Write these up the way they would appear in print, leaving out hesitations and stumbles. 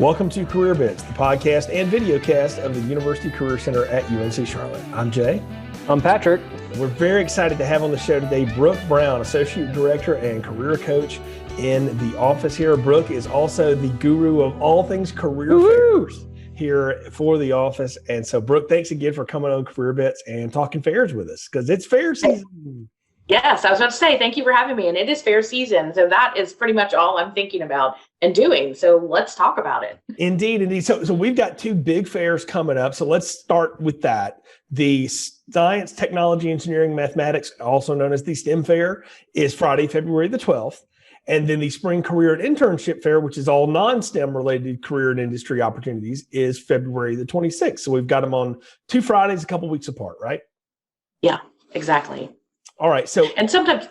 Welcome to Career Bits, the podcast and videocast of the University Career Center at UNC Charlotte. I'm Jay. I'm Patrick. We're very excited to have on the show today Brooke Brown, Associate Director and Career Coach in the office here. Brooke is also the guru of all things career fairs here for the office. And so, Brooke, thanks again for coming on Career Bits and talking fairs with us, because it's fair season. Yes, I was about to say, thank you for having me. And it is fair season. So that is pretty much all I'm thinking about and doing. So let's talk about it. Indeed. So we've got two big fairs coming up. So let's start with that. The Science, Technology, Engineering, Mathematics, also known as the STEM Fair, is Friday, February the 12th. And then the Spring Career and Internship Fair, which is all non-STEM related career and industry opportunities, is February the 26th. So we've got them on 2 Fridays, a couple weeks apart, right? Yeah, exactly. All right. So, and sometimes,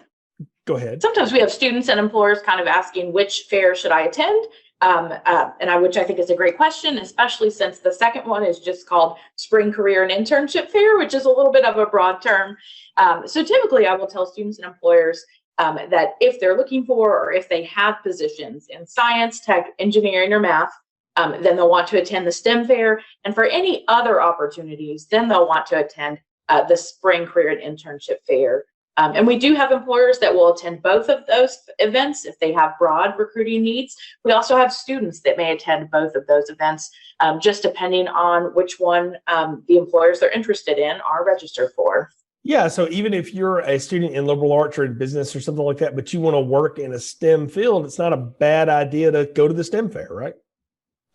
go ahead. Sometimes we have students and employers kind of asking which fair should I attend, which I think is a great question, especially since the second one is just called Spring Career and Internship Fair, which is a little bit of a broad term. So typically, I will tell students and employers that if they're looking for or if they have positions in science, tech, engineering, or math, then they'll want to attend the STEM Fair. And for any other opportunities, then they'll want to attend the Spring Career and Internship Fair. And we do have employers that will attend both of those events if they have broad recruiting needs. We also have students that may attend both of those events, just depending on which one the employers they're interested in are registered for. Yeah, so even if you're a student in liberal arts or in business or something like that, but you want to work in a STEM field, it's not a bad idea to go to the STEM Fair, right?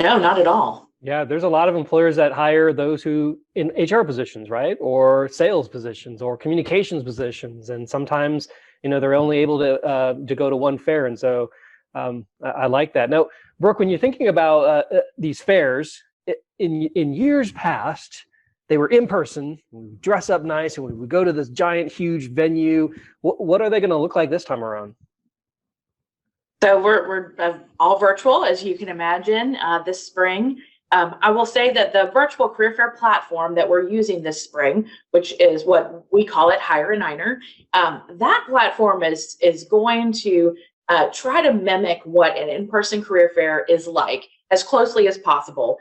No, not at all. Yeah, there's a lot of employers that hire those who in HR positions, right? Or sales positions or communications positions. And sometimes, they're only able to go to one fair. And so I like that. Now, Brooke, when you're thinking about these fairs, in years past, they were in person, we would dress up nice, and we would go to this giant, huge venue. What are they going to look like this time around? So we're all virtual, as you can imagine, this spring. I will say that the virtual career fair platform that we're using this spring, which is what we call it Hire a Niner, that platform is going to try to mimic what an in-person career fair is like as closely as possible,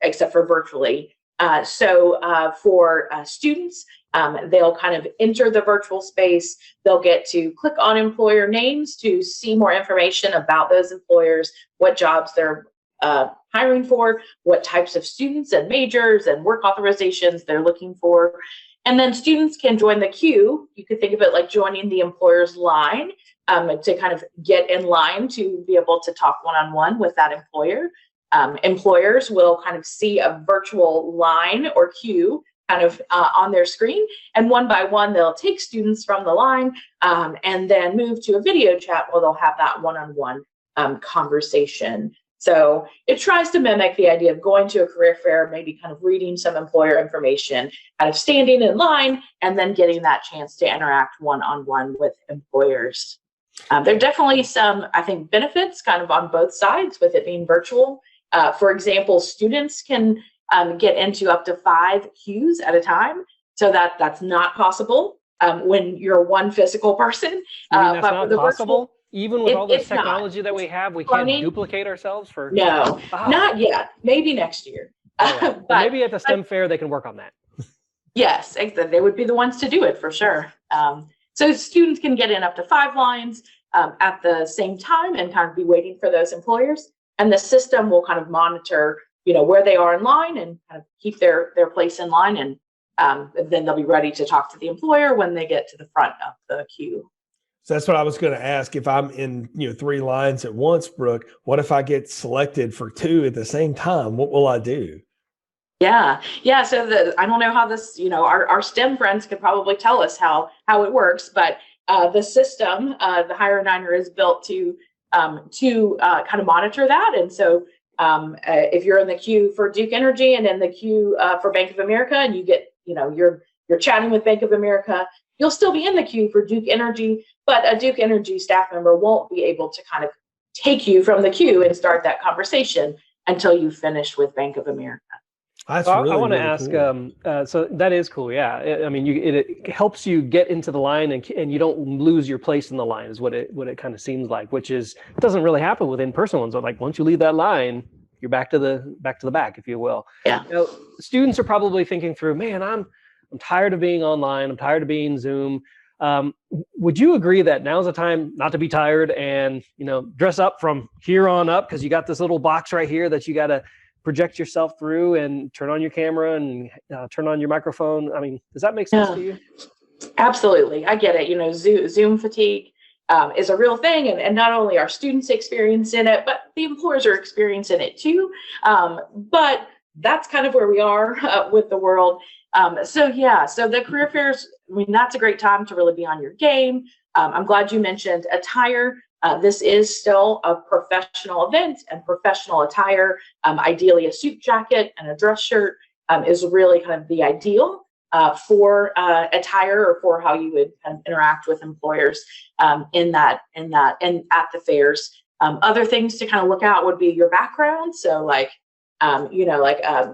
except for virtually. So for students, they'll kind of enter the virtual space. They'll get to click on employer names to see more information about those employers, what jobs they're hiring for, what types of students and majors and work authorizations they're looking for. And then students can join the queue. You could think of it like joining the employer's line to kind of get in line to be able to talk one-on-one with that employer. Employers will kind of see a virtual line or queue kind of on their screen, and one by one they'll take students from the line and then move to a video chat where they'll have that one-on-one conversation. So it tries to mimic the idea of going to a career fair, maybe kind of reading some employer information, kind of standing in line, and then getting that chance to interact one-on-one with employers. There are definitely some, I think, benefits kind of on both sides with it being virtual. For example, students can get into up to 5 queues at a time. So that's not possible when you're one physical person. That's not possible? Even with all this technology that we have, we can't duplicate ourselves for? No, not yet. Maybe next year. But maybe at the STEM fair, they can work on that. Yes, they would be the ones to do it for sure. So students can get in up to 5 lines at the same time and kind of be waiting for those employers. And the system will kind of monitor, where they are in line and kind of keep their place in line. And then they'll be ready to talk to the employer when they get to the front of the queue. So that's what I was going to ask. If I'm in, 3 lines at once, Brooke, what if I get selected for 2 at the same time? What will I do? Yeah. So I don't know how this, our STEM friends could probably tell us how it works, but the system, the Hire a Niner, is built to kind of monitor that. And so if you're in the queue for Duke Energy and in the queue for Bank of America, and you get, you're chatting with Bank of America, you'll still be in the queue for Duke Energy, but a Duke Energy staff member won't be able to kind of take you from the queue and start that conversation until you finish with Bank of America. That's I really, want to really ask, cool. so that is cool. Yeah. I mean, it helps you get into the line and you don't lose your place in the line is what it kind of seems like, which is, it doesn't really happen with in-person ones. So like once you leave that line, you're back to the back, if you will. Yeah. You know, students are probably thinking through, man, I'm tired of being online. I'm tired of being Zoom. Would you agree that now's the time not to be tired and, you know, dress up from here on up, because you got this little box right here that you got to project yourself through and turn on your camera and turn on your microphone? I mean, does that make sense to you? Absolutely. I get it. You know, Zoom fatigue is a real thing. And not only are students experiencing it, but the employers are experiencing it too. But that's kind of where we are with the world. So the career fairs, I mean, that's a great time to really be on your game. I'm glad you mentioned attire. This is still a professional event, and professional attire, ideally a suit jacket and a dress shirt, is really kind of the ideal for attire, or for how you would kind of interact with employers and at the fairs. Other things to kind of look out would be your background. So like,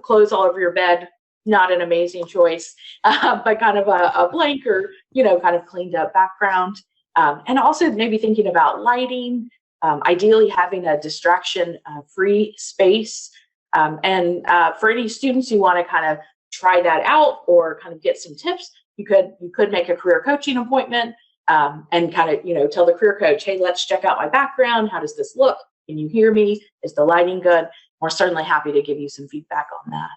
clothes all over your bed, not an amazing choice, but kind of a blank or, kind of cleaned up background. And also maybe thinking about lighting, ideally having a distraction-free space. And for any students who want to kind of try that out or kind of get some tips, you could make a career coaching appointment and kind of, tell the career coach, hey, let's check out my background. How does this look? Can you hear me? Is the lighting good? We're certainly happy to give you some feedback on that.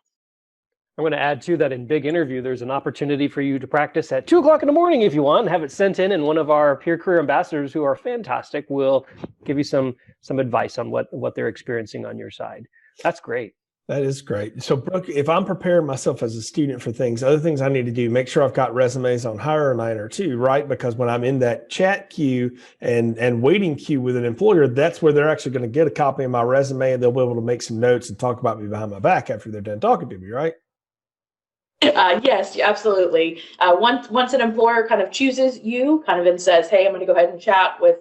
I'm going to add too that in Big Interview, there's an opportunity for you to practice at 2:00 in the morning if you want, and have it sent in, and one of our peer career ambassadors, who are fantastic, will give you some advice on what they're experiencing on your side. That's great. That is great. So Brooke, if I'm preparing myself as a student for other things I need to do, make sure I've got resumes on HireNiner too, right? Because when I'm in that chat queue and waiting queue with an employer, that's where they're actually going to get a copy of my resume, and they'll be able to make some notes and talk about me behind my back after they're done talking to me, right? Yes, absolutely. Once an employer kind of chooses you, kind of and says, "Hey, I'm going to go ahead and chat with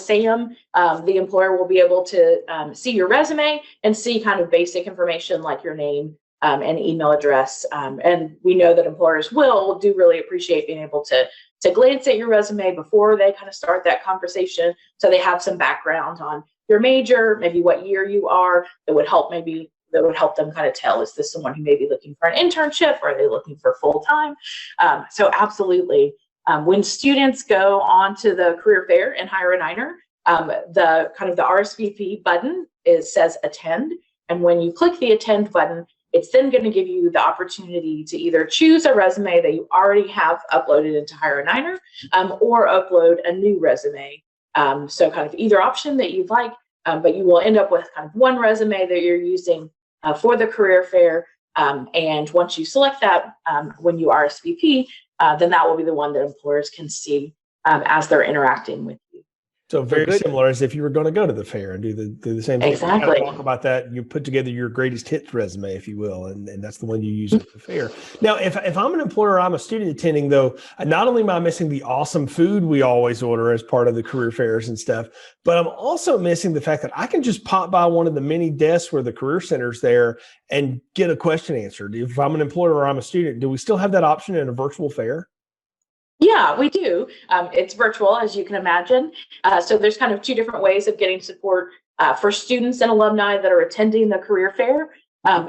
Sam," the employer will be able to see your resume and see kind of basic information like your name and email address. And we know that employers do really appreciate being able to glance at your resume before they kind of start that conversation, so they have some background on your major, maybe what year you are. That would help them kind of tell, is this someone who may be looking for an internship, or are they looking for full-time? So absolutely. When students go onto the career fair in HireNiner, the kind of the RSVP button says attend. And when you click the attend button, it's then going to give you the opportunity to either choose a resume that you already have uploaded into HireNiner, or upload a new resume. So kind of either option that you'd like, but you will end up with kind of one resume that you're using for the career fair. And once you select that, when you RSVP, then that will be the one that employers can see as they're interacting with you. So very similar as if you were going to go to the fair and do the same thing. Exactly. Kind of talk about that. You put together your greatest hits resume, if you will, and that's the one you use at the fair. Now, if I'm an employer, I'm a student attending, though, not only am I missing the awesome food we always order as part of the career fairs and stuff, but I'm also missing the fact that I can just pop by one of the many desks where the career center's there and get a question answered. If I'm an employer or I'm a student, do we still have that option in a virtual fair? Yeah, we do. It's virtual, as you can imagine. So there's kind of two different ways of getting support for students and alumni that are attending the career fair.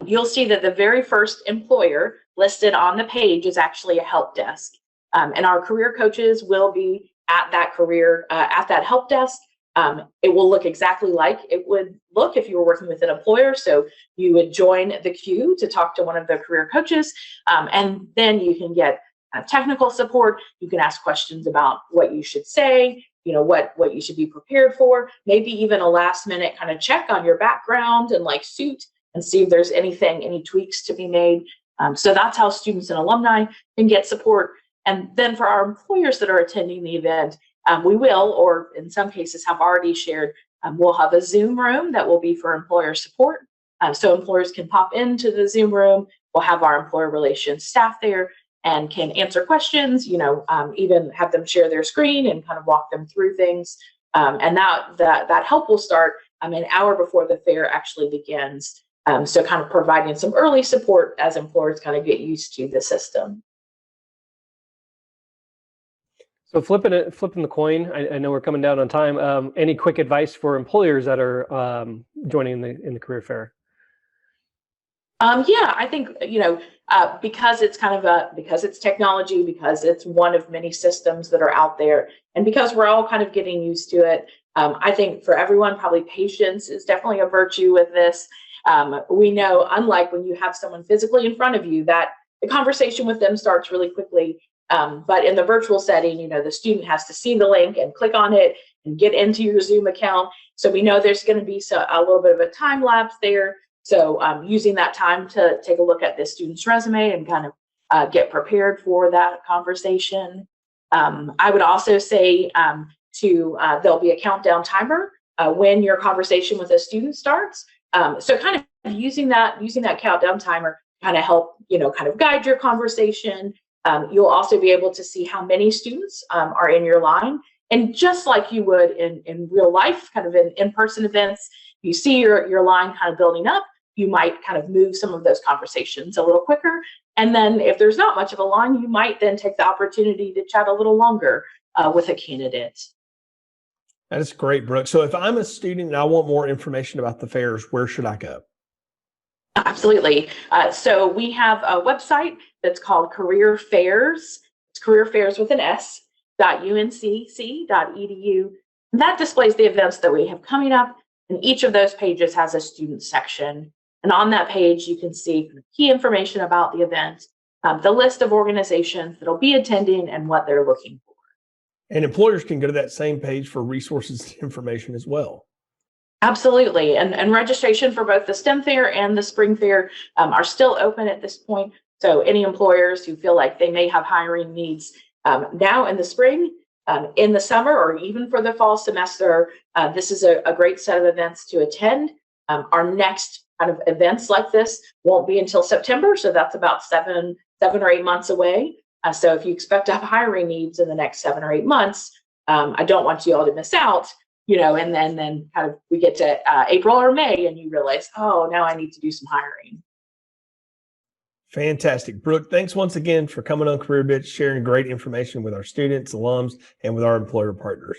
You'll see that the very first employer listed on the page is actually a help desk. And our career coaches will be at that help desk. It will look exactly like it would look if you were working with an employer. So you would join the queue to talk to one of the career coaches, and then you can get technical support. You can ask questions about what you should say, what you should be prepared for, maybe even a last minute kind of check on your background and like suit, and see if there's any tweaks to be made. So that's how students and alumni can get support. And then for our employers that are attending the event, we will, or in some cases have already shared, we'll have a Zoom room that will be for employer support. So employers can pop into the Zoom room. We'll have our employer relations staff there and can answer questions, even have them share their screen and kind of walk them through things. And that help will start an hour before the fair actually begins. So kind of providing some early support as employers kind of get used to the system. So flipping the coin, I know we're coming down on time. Any quick advice for employers that are joining in the career fair? Yeah, I think, because it's because it's technology, because it's one of many systems that are out there, and because we're all kind of getting used to it, I think for everyone, probably patience is definitely a virtue with this. We know, unlike when you have someone physically in front of you, that the conversation with them starts really quickly. But in the virtual setting, the student has to see the link and click on it and get into your Zoom account. So we know there's going to be a little bit of a time lapse there. So using that time to take a look at this student's resume and kind of get prepared for that conversation. I would also say there'll be a countdown timer when your conversation with a student starts. So kind of using that countdown timer kind of help, kind of guide your conversation. You'll also be able to see how many students are in your line. And just like you would in real life, kind of in in-person events, you see your line kind of building up, you might kind of move some of those conversations a little quicker. And then if there's not much of a line, you might then take the opportunity to chat a little longer with a candidate. That is great, Brooke. So if I'm a student and I want more information about the fairs, where should I go? Absolutely. So we have a website that's called Career Fairs. It's Career Fairs with an S.uncc.edu. That displays the events that we have coming up, and each of those pages has a student section. And on that page, you can see key information about the event, the list of organizations that'll be attending and what they're looking for. And employers can go to that same page for resources and information as well. Absolutely. And registration for both the STEM Fair and the Spring Fair are still open at this point. So any employers who feel like they may have hiring needs now in the spring, in the summer, or even for the fall semester, this is a great set of events to attend. Our next kind of events like this won't be until September, so that's about seven or 8 months away. So if you expect to have hiring needs in the next 7 or 8 months, I don't want you all to miss out, and then kind of we get to April or May and you realize, oh, now I need to do some hiring. Fantastic. Brooke, thanks once again for coming on Career Bits, sharing great information with our students, alums, and with our employer partners.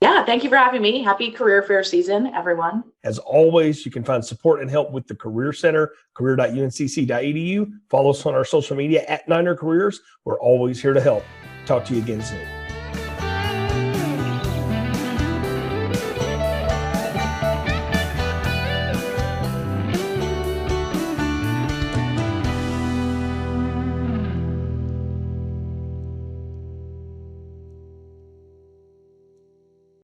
Yeah, thank you for having me. Happy Career Fair season, everyone. As always, you can find support and help with the Career Center, career.uncc.edu. Follow us on our social media at Niner Careers. We're always here to help. Talk to you again soon.